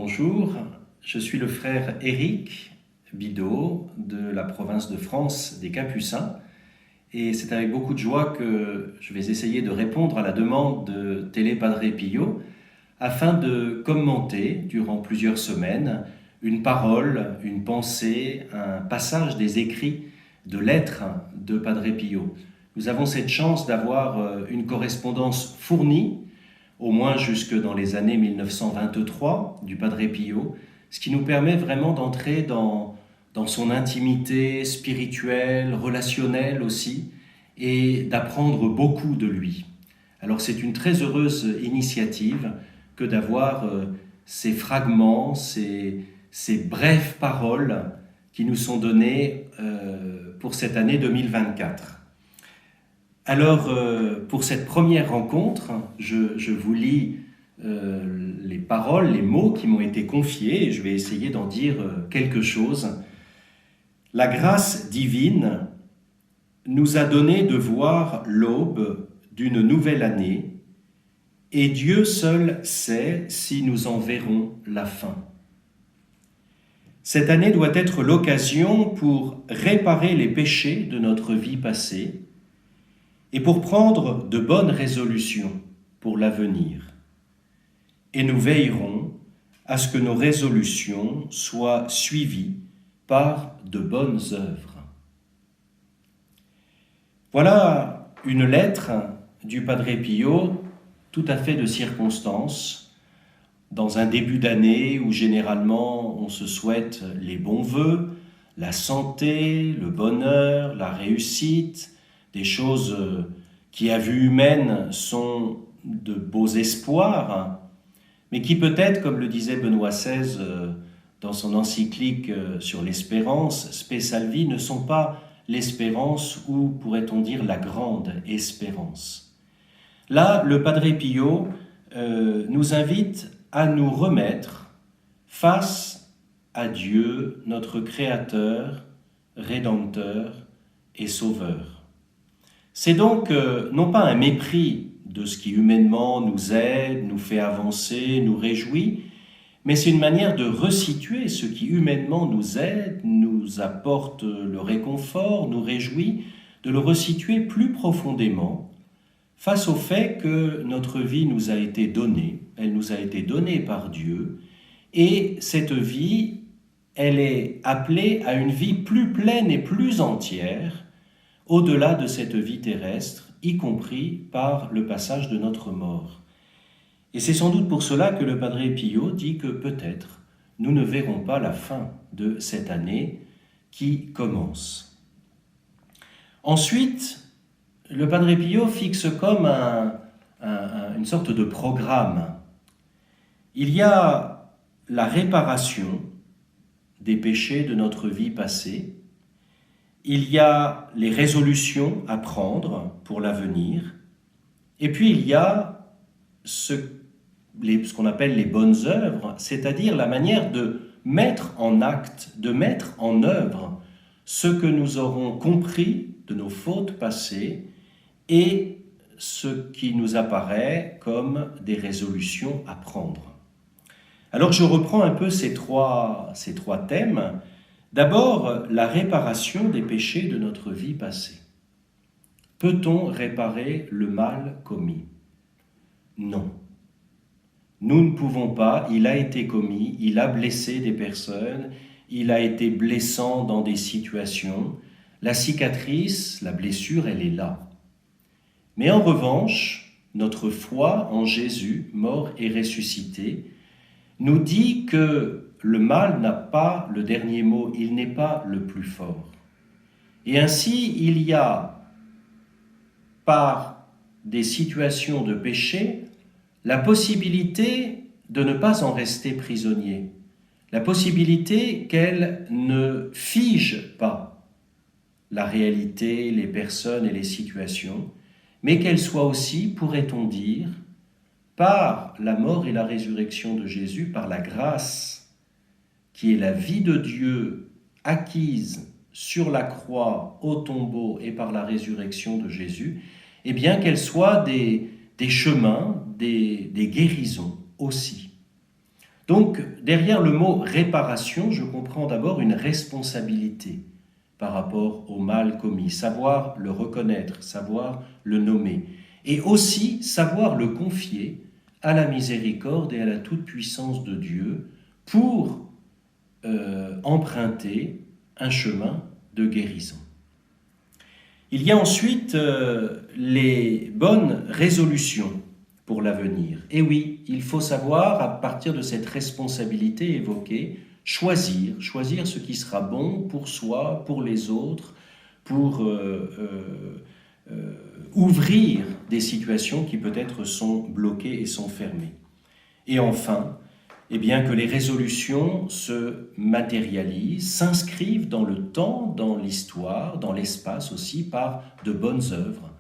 Bonjour, je suis le frère Éric Bidot de la province de France des Capucins et c'est avec beaucoup de joie que je vais essayer de répondre à la demande de Télé Padre Pio afin de commenter durant plusieurs semaines une parole, une pensée, un passage des écrits de lettres de Padre Pio. Nous avons cette chance d'avoir une correspondance fournie au moins jusque dans les années 1923 du Padre Pio, ce qui nous permet vraiment d'entrer dans son intimité spirituelle, relationnelle aussi, et d'apprendre beaucoup de lui. Alors c'est une très heureuse initiative que d'avoir ces fragments, ces brèves paroles qui nous sont données pour cette année 2024. Alors, pour cette première rencontre, je vous lis les paroles, les mots qui m'ont été confiés et je vais essayer d'en dire quelque chose. La grâce divine nous a donné de voir l'aube d'une nouvelle année et Dieu seul sait si nous en verrons la fin. Cette année doit être l'occasion pour réparer les péchés de notre vie passée et pour prendre de bonnes résolutions pour l'avenir. Et nous veillerons à ce que nos résolutions soient suivies par de bonnes œuvres. Voilà une lettre du Padre Pio tout à fait de circonstance, dans un début d'année où généralement on se souhaite les bons vœux, la santé, le bonheur, la réussite, des choses qui, à vue humaine, sont de beaux espoirs, mais qui peut-être, comme le disait Benoît XVI dans son encyclique sur l'espérance, Spe Salvi, ne sont pas l'espérance ou, pourrait-on dire, la grande espérance. Là, le Padre Pio nous invite à nous remettre face à Dieu, notre Créateur, Rédempteur et Sauveur. C'est donc non pas un mépris de ce qui humainement nous aide, nous fait avancer, nous réjouit, mais c'est une manière de resituer ce qui humainement nous aide, nous apporte le réconfort, nous réjouit, de le resituer plus profondément face au fait que notre vie nous a été donnée, elle nous a été donnée par Dieu, et cette vie, elle est appelée à une vie plus pleine et plus entière, au-delà de cette vie terrestre, y compris par le passage de notre mort. Et c'est sans doute pour cela que le Padre Pio dit que peut-être nous ne verrons pas la fin de cette année qui commence. Ensuite, le Padre Pio fixe comme une sorte de programme. Il y a la réparation des péchés de notre vie passée. Il y a les résolutions à prendre pour l'avenir, et puis il y a ce qu'on appelle les bonnes œuvres, c'est-à-dire la manière de mettre en acte, de mettre en œuvre ce que nous aurons compris de nos fautes passées et ce qui nous apparaît comme des résolutions à prendre. Alors je reprends un peu ces trois thèmes. D'abord, la réparation des péchés de notre vie passée. Peut-on réparer le mal commis? Non. Nous ne pouvons pas, il a été commis, il a blessé des personnes, il a été blessant dans des situations. La cicatrice, la blessure, elle est là. Mais en revanche, notre foi en Jésus, mort et ressuscité, nous dit que le mal n'a pas le dernier mot, il n'est pas le plus fort. Et ainsi, il y a, par des situations de péché, la possibilité de ne pas en rester prisonnier, la possibilité qu'elle ne fige pas la réalité, les personnes et les situations, mais qu'elle soit aussi, pourrait-on dire, par la mort et la résurrection de Jésus, par la grâce qui est la vie de Dieu acquise sur la croix, au tombeau et par la résurrection de Jésus, eh bien qu'elle soit des chemins, des guérisons aussi. Donc, derrière le mot réparation, je comprends d'abord une responsabilité par rapport au mal commis, savoir le reconnaître, savoir le nommer, et aussi savoir le confier à la miséricorde et à la toute-puissance de Dieu pour emprunter un chemin de guérison. Il y a ensuite les bonnes résolutions pour l'avenir. Et oui, il faut savoir, à partir de cette responsabilité évoquée, choisir ce qui sera bon pour soi, pour les autres, pour ouvrir des situations qui peut-être sont bloquées et sont fermées. Et enfin, eh bien que les résolutions se matérialisent, s'inscrivent dans le temps, dans l'histoire, dans l'espace aussi, par de bonnes œuvres.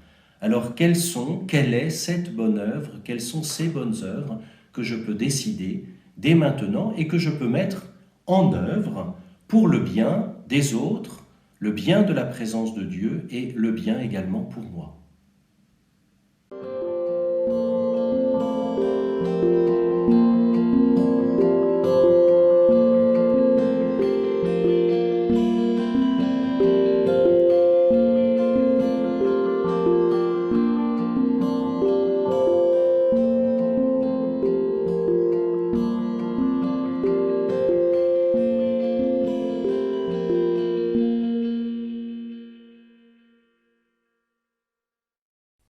Alors quelle est cette bonne œuvre, quelles sont ces bonnes œuvres que je peux décider dès maintenant et que je peux mettre en œuvre pour le bien des autres, le bien de la présence de Dieu et le bien également pour moi.